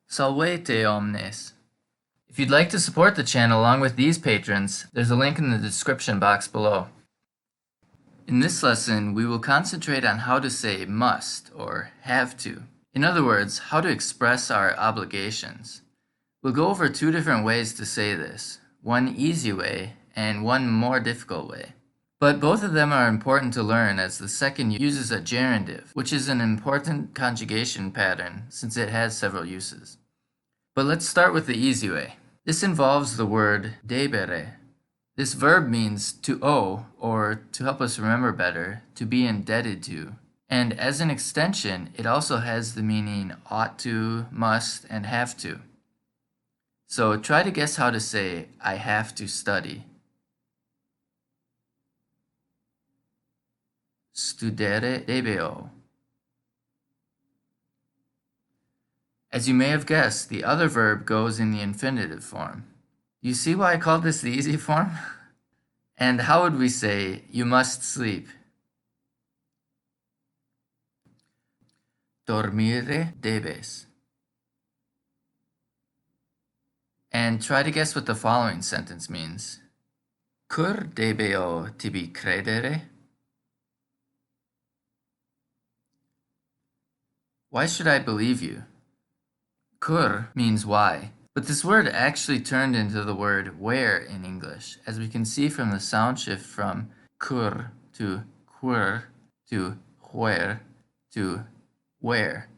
Salvete omnes. If you'd like to support the channel along with these patrons, there's a link in the description box below. In this lesson, we will concentrate on how to say must or have to. In other words, how to express our obligations. We'll go over two different ways to say this, one easy way and one more difficult way. But both of them are important to learn as the second uses a gerundive, which is an important conjugation pattern since it has several uses. But let's start with the easy way. This involves the word debere. This verb means to owe, or to help us remember better, to be indebted to. And as an extension, it also has the meaning ought to, must, and have to. So try to guess how to say, I have to study. Studere debeo. As you may have guessed, the other verb goes in the infinitive form. You see why I called this the easy form? And how would we say, you must sleep? Dormire debes. And try to guess what the following sentence means. Cur debeo tibi credere? Why should I believe you? Cur means why, but this word actually turned into the word where in English, as we can see from the sound shift from cur to quer to where to where,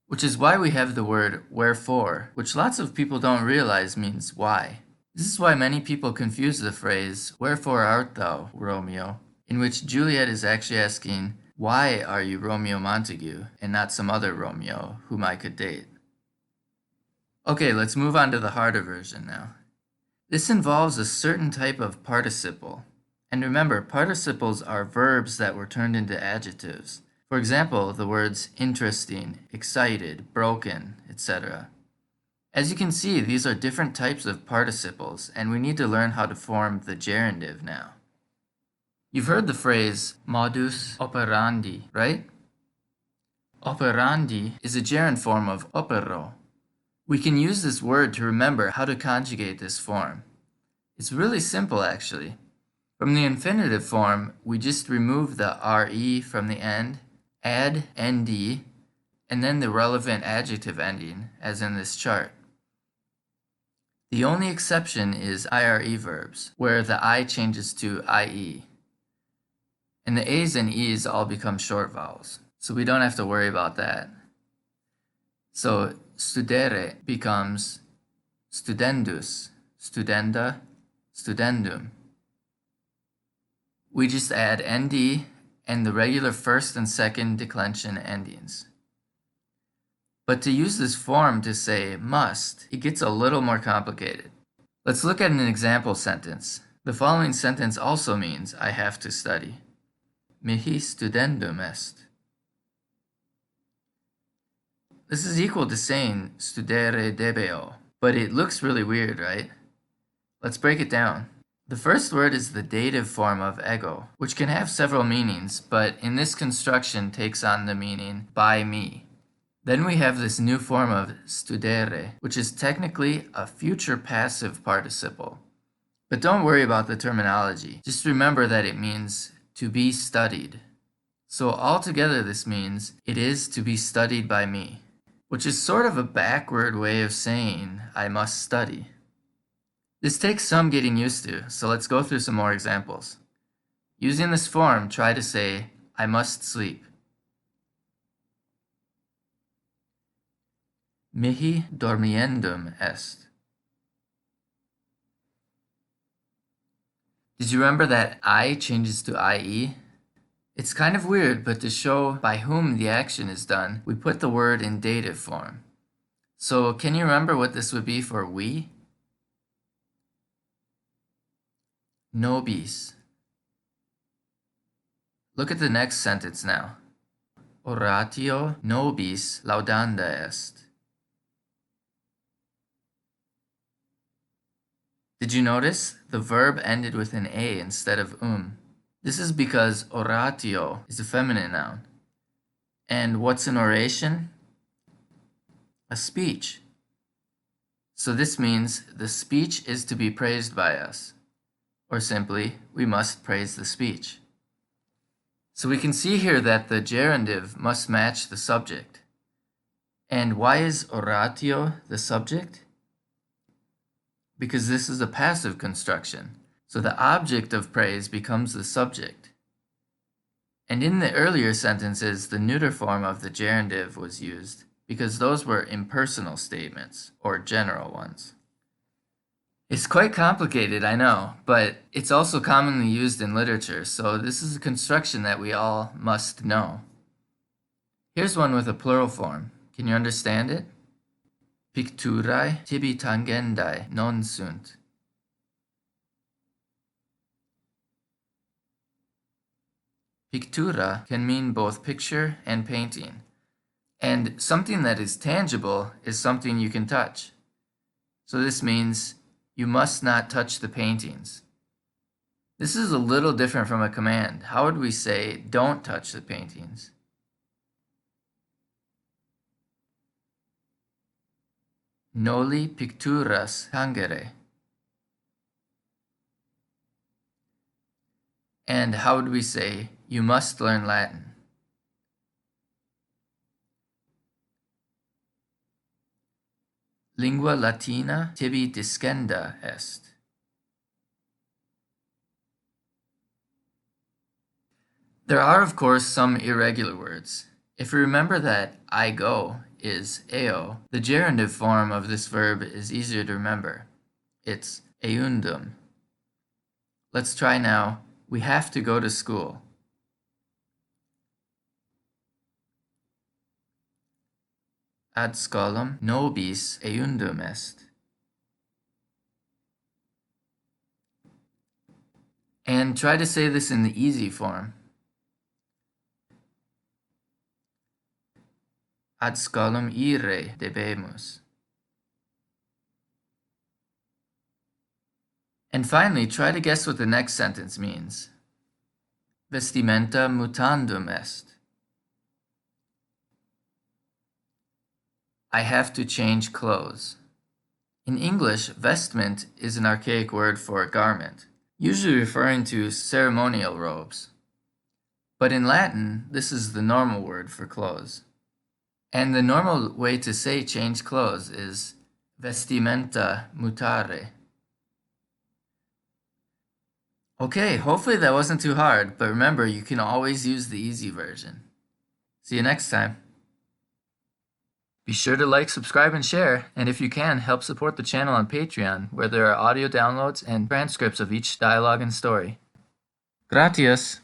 which is why we have the word wherefore, which lots of people don't realize means why. This is why many people confuse the phrase, wherefore art thou, Romeo, in which Juliet is actually asking, why are you Romeo Montague and not some other Romeo whom I could date? Okay, let's move on to the harder version now. This involves a certain type of participle. And remember, participles are verbs that were turned into adjectives. For example, the words interesting, excited, broken, etc. As you can see, these are different types of participles, and we need to learn how to form the gerundive now. You've heard the phrase modus operandi, right? Operandi is a gerund form of opero. We can use this word to remember how to conjugate this form. It's really simple, actually. From the infinitive form, we just remove the re from the end, add nd, and then the relevant adjective ending, as in this chart. The only exception is ire verbs, where the I changes to ie. And the A's and E's all become short vowels, so we don't have to worry about that. So studere becomes studendus, studenda, studendum. We just add nd and the regular first and second declension endings. But to use this form to say must, it gets a little more complicated. Let's look at an example sentence. The following sentence also means I have to study. Mihi studendum est. This is equal to saying studere debeo, but it looks really weird, right? Let's break it down. The first word is the dative form of ego, which can have several meanings, but in this construction takes on the meaning by me. Then we have this new form of studere, which is technically a future passive participle. But don't worry about the terminology. Just remember that it means to be studied. So altogether this means it is to be studied by me, which is sort of a backward way of saying I must study. This takes some getting used to, so let's go through some more examples. Using this form, try to say I must sleep. Mihi dormiendum est. Did you remember that I changes to ie? It's kind of weird, but to show by whom the action is done, we put the word in dative form. So can you remember what this would be for we? Nobis. Look at the next sentence now. Oratio nobis laudanda est. Did you notice? The verb ended with an a instead of This is because oratio is a feminine noun. And what's an oration? A speech. So this means the speech is to be praised by us. Or simply, we must praise the speech. So we can see here that the gerundive must match the subject. And why is oratio the subject? Because this is a passive construction. So the object of praise becomes the subject. And in the earlier sentences, the neuter form of the gerundive was used because those were impersonal statements, or general ones. It's quite complicated, I know, but it's also commonly used in literature, so this is a construction that we all must know. Here's one with a plural form. Can you understand it? Picturae tibi tangendae non sunt. Pictura can mean both picture and painting. And something that is tangible is something you can touch. So this means you must not touch the paintings. This is a little different from a command. How would we say, don't touch the paintings? Noli picturas tangere. And how would we say, you must learn Latin? Lingua Latina tibi discenda est. There are, of course, some irregular words. If we remember that I go is eo, the gerundive form of this verb is easier to remember. It's eundum. Let's try now. We have to go to school. Ad scolam nobis eundum est. And try to say this in the easy form. Ad scolam ire debemus. And finally, try to guess what the next sentence means. Vestimenta mutandum est. I have to change clothes. In English, vestment is an archaic word for a garment, usually referring to ceremonial robes. But in Latin, this is the normal word for clothes. And the normal way to say change clothes is vestimenta mutare. Okay, hopefully that wasn't too hard, but remember, you can always use the easy version. See you next time. Be sure to like, subscribe, and share, and if you can, help support the channel on Patreon, where there are audio downloads and transcripts of each dialogue and story. Gratias!